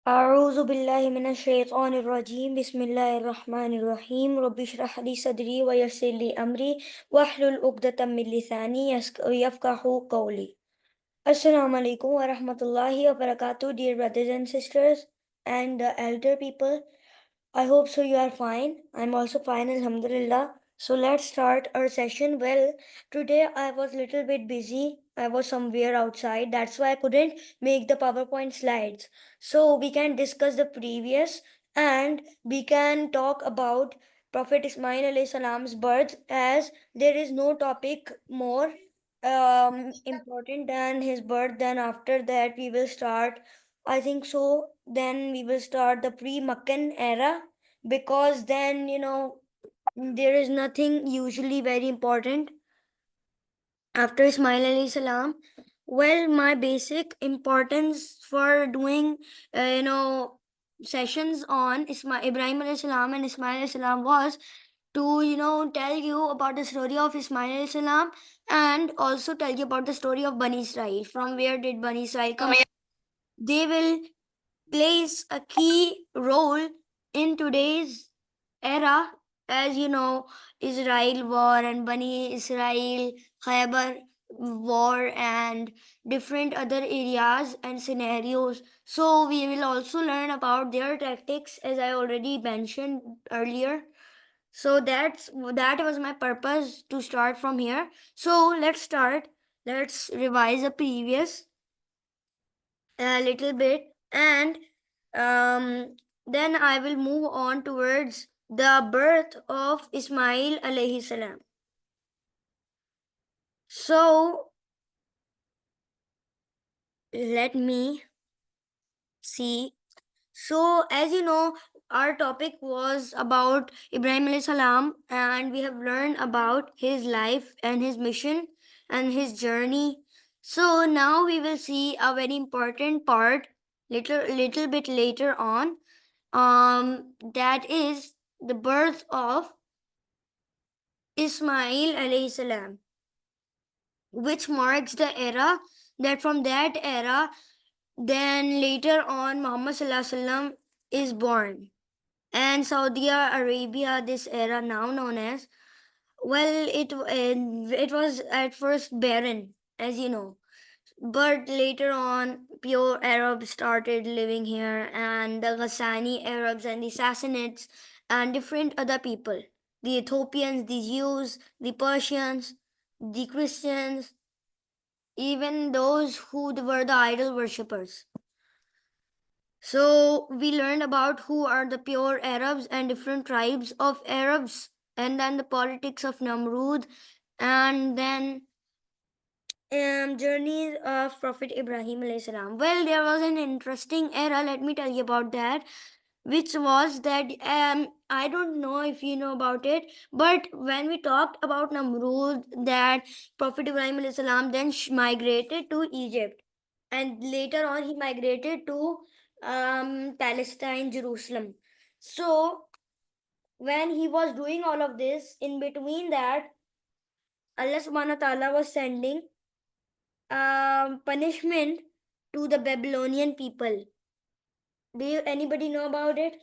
أعوذ بالله من الشيطان الرجيم بسم الله الرحمن الرحيم رب اشرح لي صدري ويسر لي أمري واحلل عقدة من لساني يفقهوا قولي. Assalamu alaikum wa rahmatullahi wa barakatuh, dear brothers and sisters and the elder people. I hope so you are fine. I'm also fine, alhamdulillah. So let's start our session. Well, today I was a little bit busy. I was somewhere outside. That's why I couldn't make the PowerPoint slides. So we can discuss the previous and we can talk about Prophet Ismail alayhi salam's birth, as there is no topic more important than his birth. Then after that we will start, I think so, then we will start the pre-Meccan era, because then, there is nothing usually very important after Ismail alayhi salam. Well, my basic importance for doing, sessions on Ibrahim alayhi salam and Ismail alayhi salam was to, tell you about the story of Ismail alayhi salam, and also tell you about the story of Bani Israel. From where did Bani Israel come? They will plays a key role in today's era. As you know, Israel war and Bani Israel, Khaybar war, and different other areas and scenarios. So we will also learn about their tactics, as I already mentioned earlier. So that was my purpose to start from here. So let's start. Let's revise the previous a little bit, and then I will move on towards the birth of Ismail alayhi salam. So let me see. So as you know, our topic was about Ibrahim alayhi salam, and we have learned about his life and his mission and his journey. So now we will see a very important part little bit later on, that is the birth of Ismail alayhi salam, which marks the era. That from that era, then later on Muhammad sallallahu alaihi wasallam is born, and Saudi Arabia, this era now known as, well, it was at first barren, as you know, but later on pure Arabs started living here, and the Ghassani Arabs and the Sassanids and different other people, the Ethiopians, the Jews, the Persians, the Christians, even those who were the idol worshippers. So we learned about who are the pure Arabs and different tribes of Arabs, and then the politics of Namrud, and then journey of Prophet Ibrahim alayhi salam. Well, there was an interesting era. Let me tell you about that, which was that, I don't know if you know about it, but when we talked about Namrud, that Prophet Ibrahim alayhi salam then migrated to Egypt, and later on he migrated to Palestine, Jerusalem. So when he was doing all of this, in between that, Allah subhanahu wa ta'ala was sending punishment to the Babylonian people. Do you anybody know about it?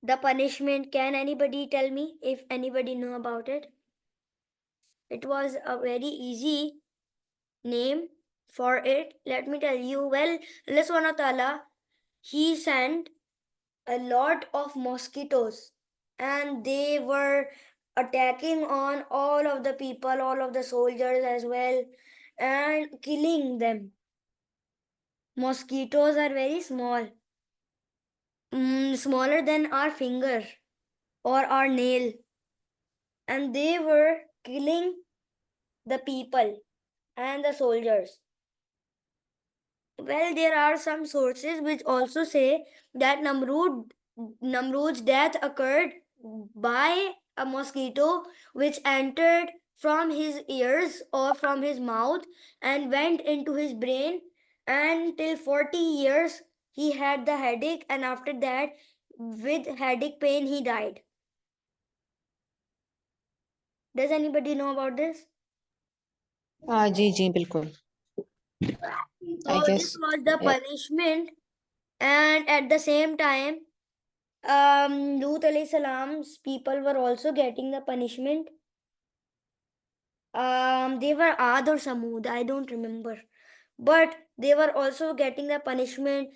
The punishment, can anybody tell me if anybody know about it? It was a very easy name for it. Let me tell you. Well, Allah subhanahu wa ta'ala, he sent a lot of mosquitoes, and they were attacking on all of the people, all of the soldiers as well, and killing them. Mosquitoes are very small, smaller than our finger or our nail, and they were killing the people and the soldiers. Well, there are some sources which also say that Namrud's death occurred by a mosquito which entered from his ears or from his mouth and went into his brain, and till 40 years he had the headache, and after that, with headache pain, he died. Does anybody know about this? जी जी बिल्कुल. So I this guess was the uh, punishment, and at the same time, Lut alayhi salam's people were also getting the punishment. They were Ad or Samud, I don't remember, but they were also getting the punishment.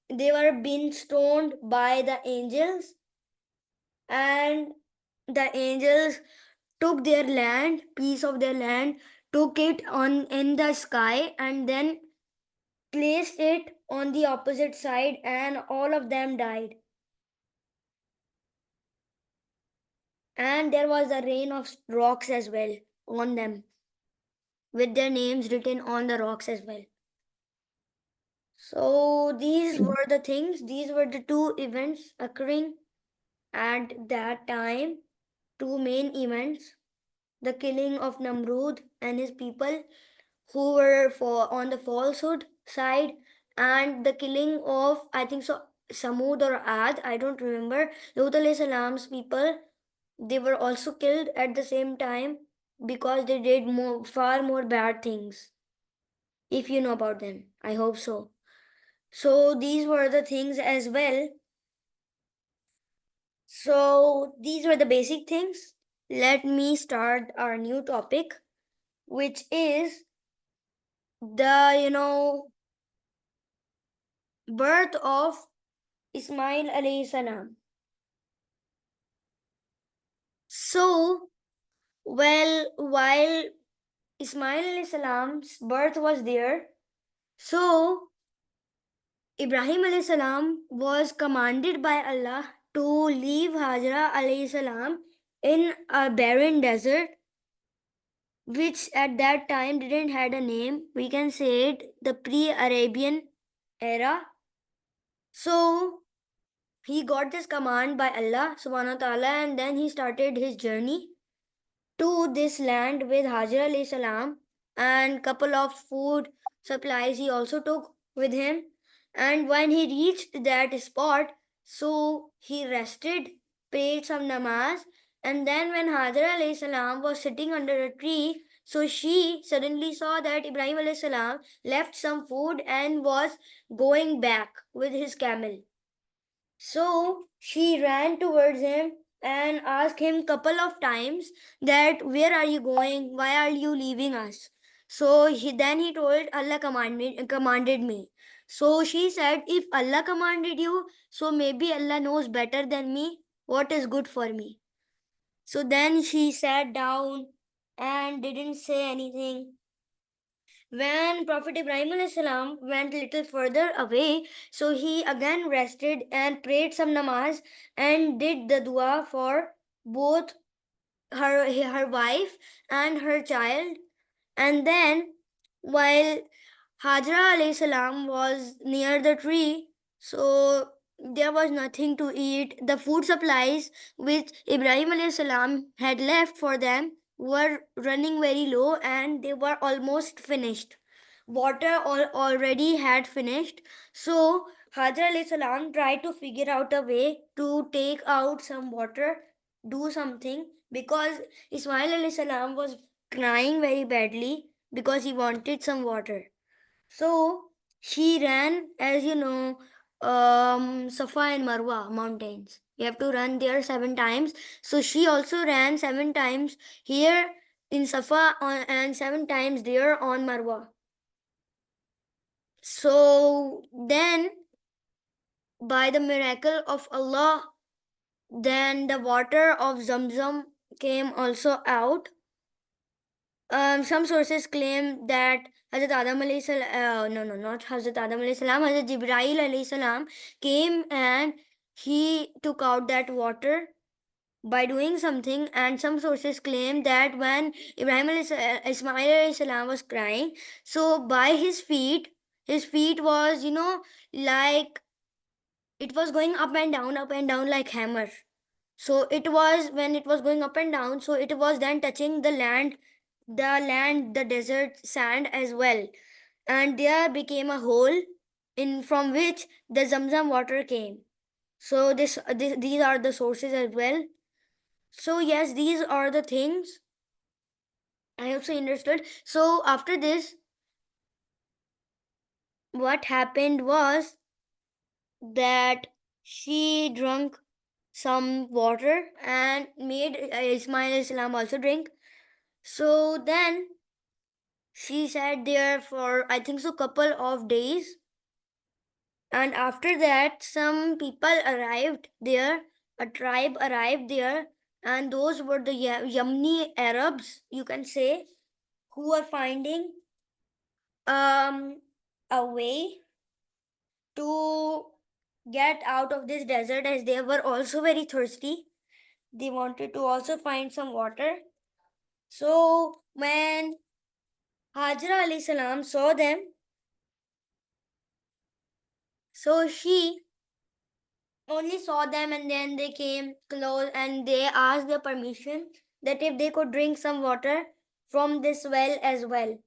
They were being stoned by the angels, and the angels took their land, piece of their land, took it on in the sky, and then placed it on the opposite side, and all of them died. And there was a rain of rocks as well on them, with their names written on the rocks as well. So these were the things, these were the two events occurring at that time, two main events: the killing of Namrud and his people who were on the falsehood side, and the killing of, I think so, Samud or Ad, I don't remember, Lut alayhi salam's people. They were also killed at the same time because they did far more bad things. If you know about them, I hope so. So these were the things as well. So these were the basic things. Let me start our new topic, which is the, birth of Ismail alayhi salam. So, well, while Ismail alayhi salam's birth was there, so Ibrahim alayhi salam was commanded by Allah to leave Hajra alayhi salam in a barren desert, which at that time didn't had a name. We can say it the pre-Arabian era. So he got this command by Allah subhanahu wa ta'ala, and then he started his journey to this land with Hajar alayhi salam, and couple of food supplies he also took with him. And when he reached that spot, so he rested, prayed some namaz, and then when Hajar alayhi salam was sitting under a tree, so she suddenly saw that Ibrahim alayhi salam left some food and was going back with his camel. So she ran towards him and asked him couple of times that where are you going? Why are you leaving us? So he told Allah commanded me. So she said, if Allah commanded you, so maybe Allah knows better than me what is good for me. So then she sat down and didn't say anything. When Prophet Ibrahim alayhi salam went little further away, so he again rested and prayed some namaz and did the dua for both her wife and her child. And then while Hajra alayhi salam was near the tree, so there was nothing to eat. The food supplies which Ibrahim alayhi salam had left for them were running very low, and they were almost finished. Water already had finished. So Hajra alayhi salam tried to figure out a way to take out some water, do something, because Ismail alayhi salam was crying very badly because he wanted some water. So she ran, as you know, Safa and Marwa mountains. You have to run there 7 times. So she also ran 7 times here in Safa and 7 times there on Marwa. So then, by the miracle of Allah, then the water of Zamzam came also out. Some sources claim that Hazrat Adam alayhi salam, no, not Hazrat Adam alayhi salam, Hazrat Jibrail alayhi salam came and he took out that water by doing something. And some sources claim that when Ismail alayhi salam was crying, so by his feet was, like it was going up and down like hammer. So it was when it was going up and down, so it was then touching the desert sand as well. And there became a hole in from which the Zamzam water came. So these are the sources as well. So yes, these are the things I also understood. So after this, what happened was that she drank some water and made Ismail Islam also drink. So then she sat there for I think so couple of days, and after that some people arrived there, a tribe arrived there, and those were the Yemeni Arabs, you can say, who are finding um a way to get out of this desert, as they were also very thirsty. They wanted to also find some water. So when Hajra alayhi salam saw them, so she only saw them, and then they came close and they asked their permission that if they could drink some water from this well as well.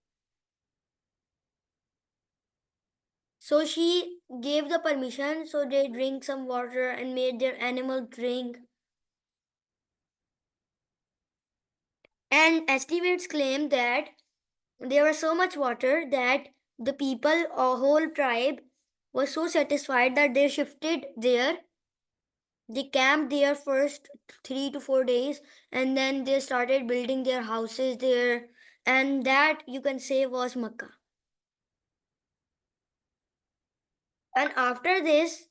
So she gave the permission, so they drink some water and made their animal drink. And estimates claim that there was so much water that the people, a whole tribe, was so satisfied that they shifted there. They camped there first 3 to 4 days, and then they started building their houses there. And that, you can say, was Makkah. And after this,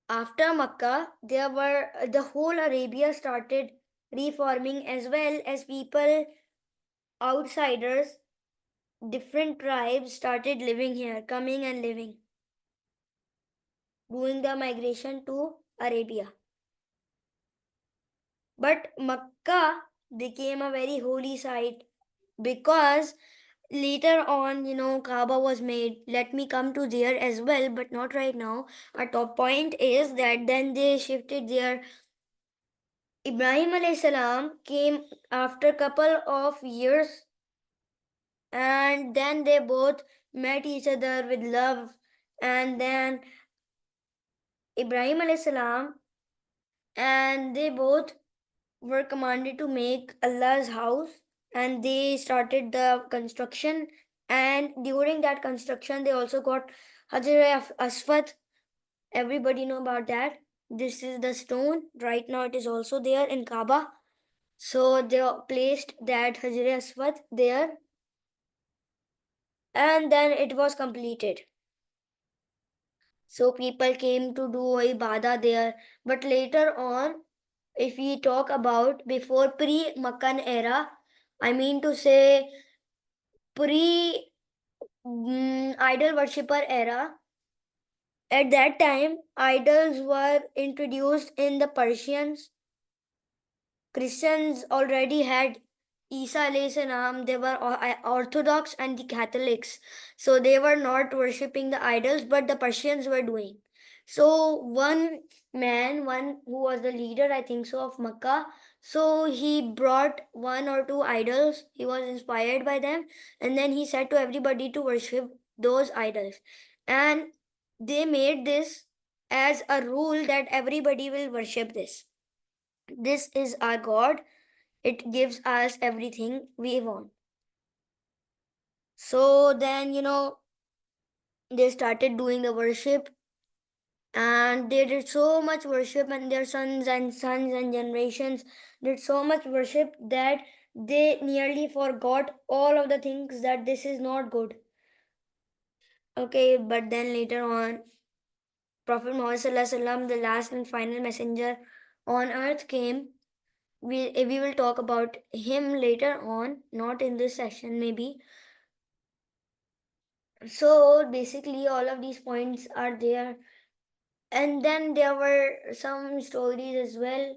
after Makkah, there were the whole Arabia started reforming, as well as people, outsiders, different tribes started living here, coming and living, doing the migration to Arabia. But Makkah became a very holy site because later on, Kaaba was made. Let me come to there as well, but not right now. Our top point is that then they shifted there. Ibrahim alayhi salam came after couple of years, and then they both met each other with love, and then Ibrahim alayhi salam and they both were commanded to make Allah's house, and they started the construction. And during that construction, they also got Hajar Aswad. Everybody know about that. This is the stone. Right now, it is also there in Kaaba. So they placed that Hajar Aswad there, and then it was completed. So people came to do ibadah there. But later on, if we talk about before pre-Makkan era, I mean to say pre idol worshipper era, at that time idols were introduced in the Persians. Christians already had Isa alayhi salam. They were Orthodox and the Catholics. So they were not worshipping the idols, but the Persians were doing. So one man, one who was the leader, I think so, of Makkah, so he brought one or two idols. He was inspired by them, and then he said to everybody to worship those idols. And they made this as a rule that everybody will worship this. This is our God. It gives us everything we want. So then, they started doing the worship, and they did so much worship, and their sons and generations did so much worship that they nearly forgot all of the things that this is not good. Okay, but then later on, Prophet Muhammad Sallallahu Alaihi Wasallam, the last and final messenger on earth, came. We will talk about him later on, not in this session maybe. So basically all of these points are there, and then there were some stories as well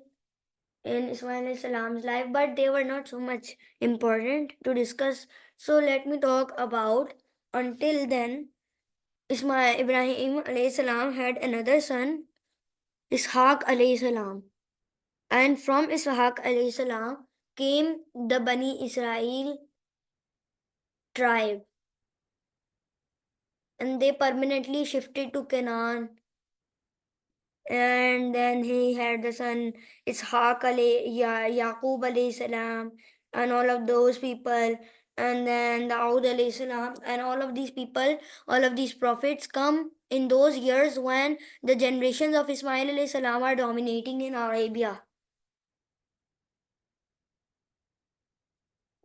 in Ismail Salam's life, but they were not so much important to discuss. So let me talk about, until then, Ismail Ibrahim alayhi salam had another son, Ishaq alayhi salam, and from Ishaq alayhi salam came the Bani Israel tribe, and they permanently shifted to Canaan. And then he had the son Ishaq Yaqub alayhi salam, and all of those people. and then Dawood alayhi salam, and all of these people, all of these prophets come in those years when the generations of Ismail alayhi salam are dominating in Arabia.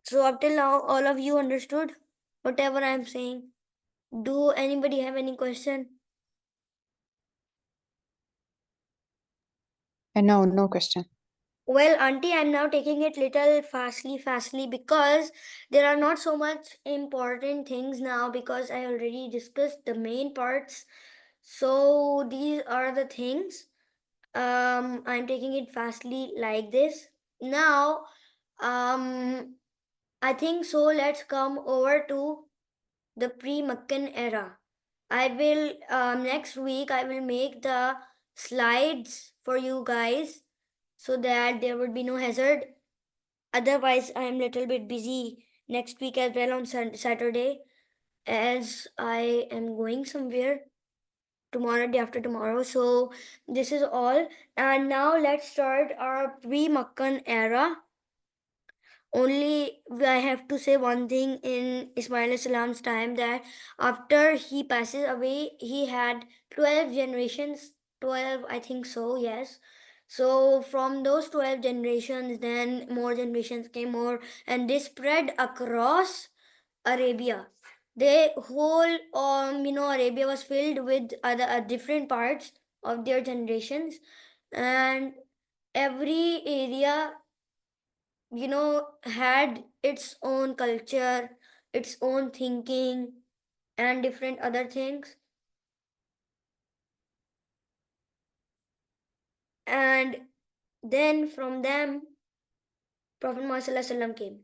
So up till now, all of you understood whatever I am saying. Do anybody have any question? No, no question. Well, auntie, I'm now taking it little fastly because there are not so much important things now because I already discussed the main parts. So these are the things. I'm taking it fastly like this. Now, I think so. Let's come over to the pre-Meccan era. I will next week I will make the slides for you guys so that there would be no hazard. Otherwise, I am little bit busy next week as well on Saturday as I am going somewhere tomorrow, day after tomorrow. So this is all. And now let's start our pre-Meccan era. Only I have to say one thing in Ismail Salam's time that after he passes away, he had 12 generations. 12, I think so, yes. So from those 12 generations, then more generations came more, and they spread across Arabia. The whole, Arabia was filled with other different parts of their generations, and every area had its own culture, its own thinking, and different other things. And then from them, Prophet Muhammad came.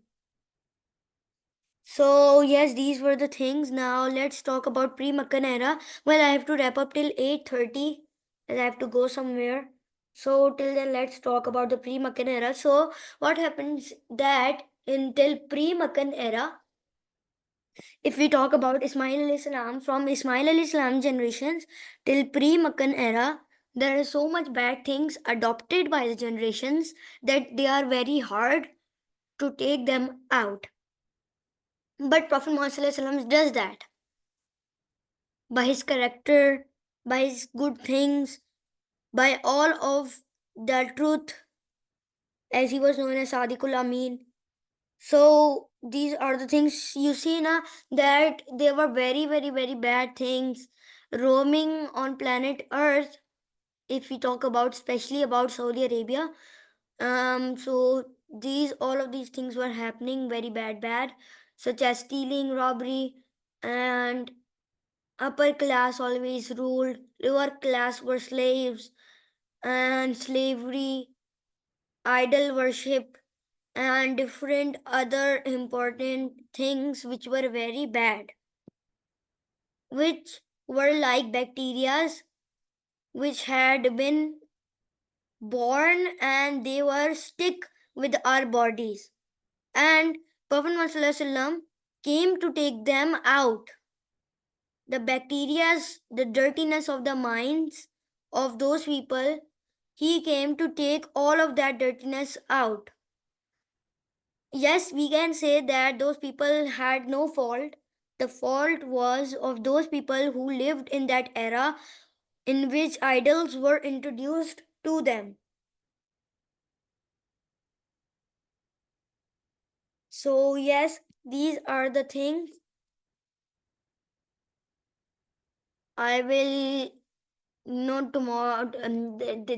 So, yes, these were the things. Now, let's talk about pre Makkan era. Well, I have to wrap up till 8:30 as I have to go somewhere. So, till then, let's talk about the pre Makkan era. So, what happens that until pre Makkan era, if we talk about Ismail alayhi salam, from Ismail alayhi salam generations till pre-Makkan era, there are so much bad things adopted by the generations that they are very hard to take them out. But Prophet Muhammad sallallahu alaihi wasallam does that by his character, by his good things, by all of the truth, as he was known as Sadiqul Amin. So these are the things you see now that there were very, very, very bad things roaming on planet Earth. If we talk about, especially about Saudi Arabia, so these all of these things were happening very bad, such as stealing, robbery, and upper class always ruled, lower class were slaves, and slavery, idol worship, and different other important things which were very bad, which were like bacterias which had been born and they were stick with our bodies. And Prophet Muhammad came to take them out. The bacterias, the dirtiness of the minds of those people, he came to take all of that dirtiness out. Yes, we can say that those people had no fault. The fault was of those people who lived in that era in which idols were introduced to them. So, yes, these are the things I will not tomorrow,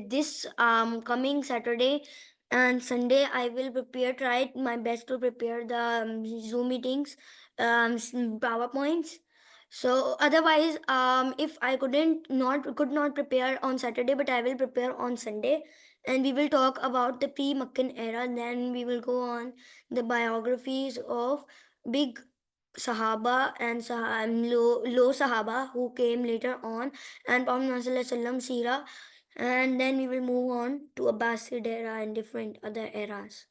this coming Saturday and Sunday. I will try my best to prepare the Zoom meetings, PowerPoints. So otherwise, if I could not prepare on Saturday, but I will prepare on Sunday, and we will talk about the pre-Makkan era. Then we will go on the biographies of big Sahaba and low Sahaba who came later on, and Prophet Muhammad Sira, and then we will move on to Abbasid era and different other eras.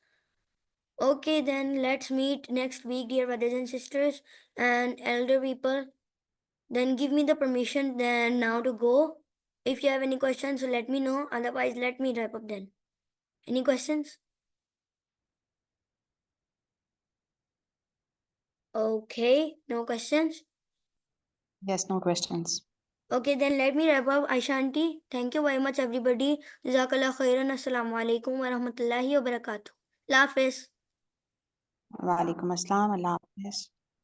Okay, then let's meet next week, dear brothers and sisters and elder people. Then give me the permission then now to go. If you have any questions, so let me know. Otherwise, let me wrap up then. Any questions? Okay, no questions? Yes, no questions. Okay, then let me wrap up. Aishanti, thank you very much, everybody. Jazakallah khairan. Assalamu alaikum wa rahmatullahi wa barakatuh. Allah Hafiz. Walaikum assalam. Allah Hafiz.